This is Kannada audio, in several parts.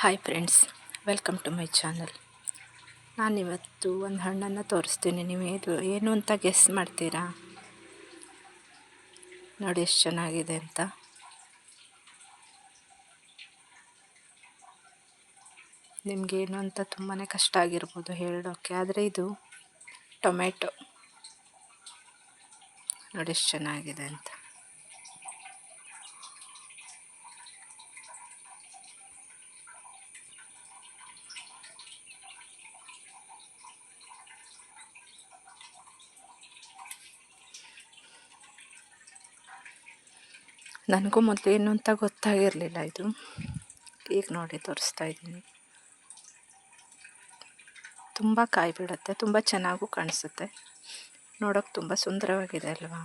Hi friends, welcome to my channel. ನಾನಿವತ್ತು ಒಂದು ಹಣ್ಣನ್ನು ತೋರಿಸ್ತೀನಿ. ನೀವು ಏನು ಅಂತ ಗೆಸ್ ಮಾಡ್ತೀರಾ? ನೋಡಿ ಎಷ್ಟು ಚೆನ್ನಾಗಿದೆ ಅಂತ. ನಿಮಗೇನು ಅಂತ ತುಂಬಾ ಕಷ್ಟ ಆಗಿರ್ಬೋದು ಹೇಳೋಕ್ಕೆ, ಆದರೆ ಇದು ಟೊಮೆಟೊ. ನೋಡಿ ಎಷ್ಟು ಚೆನ್ನಾಗಿದೆ ಅಂತ. ನನಗೂ ಮೊದಲು ಏನು ಅಂತ ಗೊತ್ತಾಗಿರಲಿಲ್ಲ ಇದು. ಈಗ ನೋಡಿ ತೋರಿಸ್ತಾ ಇದ್ದೀನಿ. ತುಂಬ ಕಾಯಿ ಬಿಡುತ್ತೆ, ತುಂಬ ಚೆನ್ನಾಗೂ ಕಾಣಿಸುತ್ತೆ. ನೋಡೋಕೆ ತುಂಬ ಸುಂದರವಾಗಿದೆ ಅಲ್ವಾ?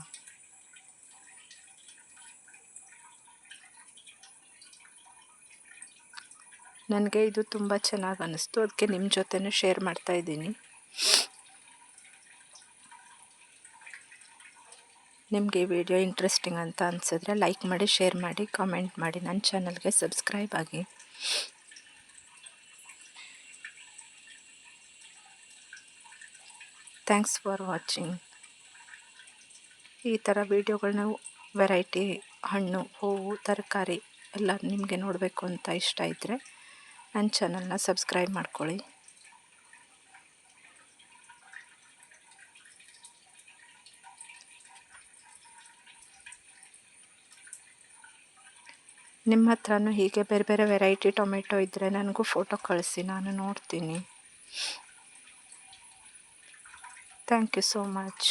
ನನಗೆ ಇದು ತುಂಬ ಚೆನ್ನಾಗಿ ಅನ್ನಿಸ್ತು, ಅದಕ್ಕೆ ನಿಮ್ಮ ಜೊತೆನೂ ಶೇರ್ ಮಾಡ್ತಾ ಇದ್ದೀನಿ. ನಿಮಗೆ ಈ ವಿಡಿಯೋ ಇಂಟ್ರೆಸ್ಟಿಂಗ್ ಅಂತ ಅನಿಸಿದ್ರೆ ಲೈಕ್ ಮಾಡಿ, ಶೇರ್ ಮಾಡಿ, ಕಾಮೆಂಟ್ ಮಾಡಿ. ನನ್ನ ಚಾನಲ್ಗೆ ಸಬ್ಸ್ಕ್ರೈಬ್ ಆಗಿ. Thanks for watching. ಈ ಥರ ವೀಡಿಯೋಗಳನ್ನ ವೆರೈಟಿ ಹಣ್ಣು, ಹೂವು, ತರಕಾರಿ ಎಲ್ಲ ನಿಮಗೆ ನೋಡಬೇಕು ಅಂತ ಇಷ್ಟ ಇದ್ದರೆ ನನ್ನ ಚಾನಲ್ನ ಸಬ್ಸ್ಕ್ರೈಬ್ ಮಾಡ್ಕೊಳ್ಳಿ. ನಿಮ್ಮ ಹತ್ರನೂ ಹೀಗೆ ಬೇರೆ ಬೇರೆ ವೆರೈಟಿ ಟೊಮೆಟೊ ಇದ್ದರೆ ನನಗೂ ಫೋಟೋ ಕಳಿಸಿ, ನಾನು ನೋಡ್ತೀನಿ. Thank you so much.